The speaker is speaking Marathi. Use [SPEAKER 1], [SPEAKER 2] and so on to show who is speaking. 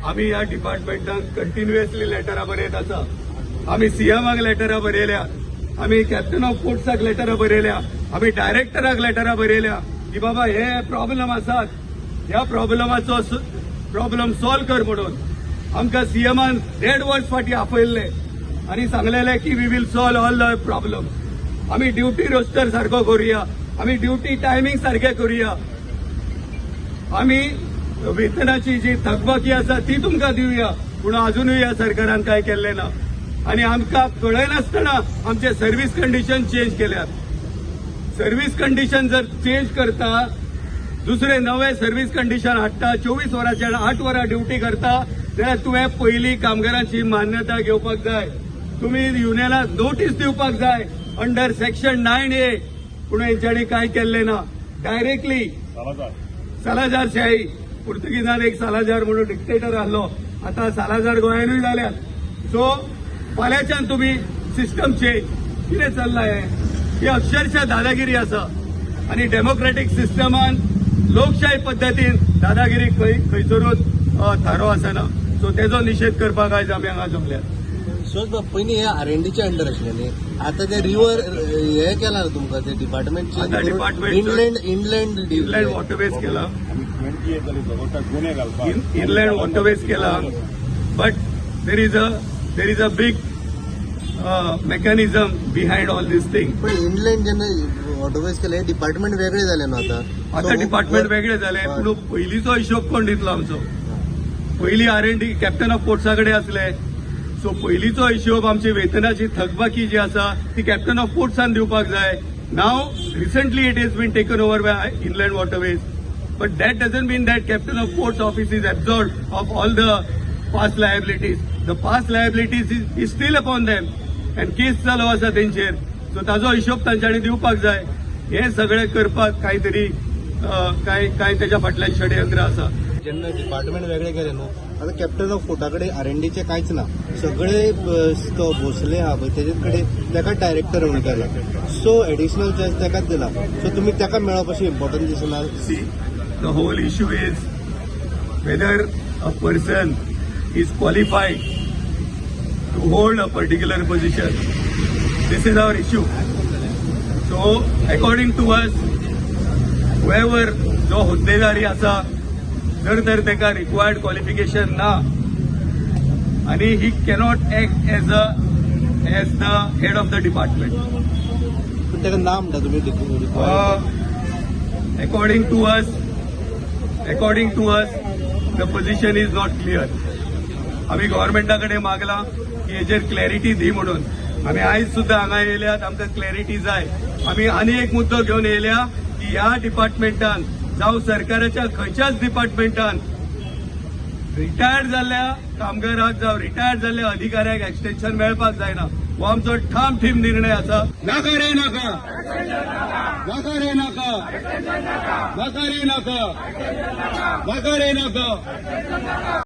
[SPEAKER 1] आम्ही ह्या डिपार्टमेंटाक कंटिन्युअसली लेटरां बरयत आसा. आम्ही सीएमाक लेटरां बरयल्या, आम्ही कॅप्टन ऑफ पोर्ट्साक लेटरां बरयल्या, आम्ही डायरेक्टराक लेटरां बरयल्या की बाबा हे प्रॉब्लेम आसात, ह्या प्रॉब्लेमाचो प्रॉब्लेम सॉल्व कर म्हणून. आमकां सीएमान 1.5 वर्स फाटीं आपयल्ले आनी सांगलेले की we will solve all the problem. आम्ही ड्युटी रोस्टर सारको करूया, आम्ही ड्युटी टायमिंग सारखे करूया, आम्ही वेतनाची जी थकबाकी आसा ती तुमकां दिवया. पूण अजूनही ह्या सरकारान काय केल्लें ना. आणि आमकां कळनासतना आमचे सर्व्हिस कंडिशन चेंज केल्यात. सर्व्हिस कंडिशन जर चेंज करता, दुसरे नवे सर्व्हिस कंडिशन हाडटा, 24 वरांच्या 8 वरां ड्युटी करता, जाल्यार तुवें पयलीं कामगारांची मान्यता घेवपाक जाय. तुम्ही युनियनाक नोटीस दिवपाक जाय अंडर सेक्शन 9A. पूण हेंच्यांनी काय केल्लें ना. डायरेक्टली सालाजार शाही, पुर्तुगीजान एक सालाजार म्हणून डिक्टेटर आसलो, आता सालाजार गोंयानूय जाल्यात. सो फाल्यांच्यान तुम्ही सिस्टम चेंज. कितें चल्लां ही अक्षरशः दादागिरी आसा. आणि डेमोक्रेटिक सिस्टमान लोकशाही पद्दतीन दादागिरी खंयसरूच थारो आसना. सो तेजो निशेध करपाक आयज आमी हांगा जमल्यात.
[SPEAKER 2] सो पयलीं हे R&Dचे अंडर आशिल्ले, आता ते रिव्हर हे केला तुमकां ते डिपार्टमेंट
[SPEAKER 1] इनलँड वॉटरवेज केला, इनलँड वॉटरवेज केला. But there is a big mechanism behind all this thing.
[SPEAKER 2] पण इनलँड जेन्ना वॉटरवेज केले डिपार्टमेंट वेगळे झाले ना.
[SPEAKER 1] आता डिपार्टमेंट वेगळे झाले, पूण पयलींचो हिशोब कोण दितलो आमचो. पयलीं R&D कॅप्टन ऑफ पोर्ट्सा कडेन आसले. सो पयलींचो हिशोब आमची वेतनाची थकबाकी जी आसा ती कॅप्टन ऑफ पोर्ट्सान दिवपाक जाय. Now recently it is been taken over by inland waterways. But that doesn't mean that captain of ports office is absorbed of all the past liabilities. The past liabilities is still upon them and case चालू आसा तेंचेर. सो ताजो हिशोब तांच्यांनी दिवपाक जाय. हे सगळे करपाक काहीतरी काय त्याच्या फाटल्यान षडयंत्र आसा.
[SPEAKER 2] जेन्ना डिपार्टमेंट वेगळे केले न्हू, आता कॅप्टन ऑफ पोर्टा कडेन R&Dचे कांयच ना. सगळे तो भोसले आहा पळय तेजे कडेन ताका डायरेक्टर म्हणून केला. सो एडिशनल चार्ज ताकाच दिला. सो तुमी ताका मेळप अशें इम्पॉर्टंट दिसना.
[SPEAKER 1] See the whole issue is whether a person is qualified to hold a particular position. This is our issue. So according to us whoever जो हुद्देदारी आसा जर ताका रिक्वायर्ड क्वालिफिकेशन ना आणि he cannot act as the head of the department.
[SPEAKER 2] पण ताका नाम म्हणटा तुमी
[SPEAKER 1] according to us the position is not clear. आम्ही गव्हर्नमेंटा कडेन मागला की हेजेर क्लॅरिटी दी म्हणून. आम्ही आयज सुद्धा हांगा येयल्यात, आमकां क्लॅरिटी जाय. आम्ही आनी एक मुद्दो घेवन येयल्या की ह्या डिपार्टमेंटान जावं सरकाराच्या खंयच्याच डिपार्टमेंटान रिटायर्ड जाल्ल्या कामगाराक जावं रिटायर्ड जाल्ल्या अधिकाऱ्याक एक्सटेन्शन मेळपाक जायना. हो आमचो ठाम ठीम निर्णय आसा. नाका रे नाका, नाका रे नाका, नाका रे नाका, नाका रे नाका.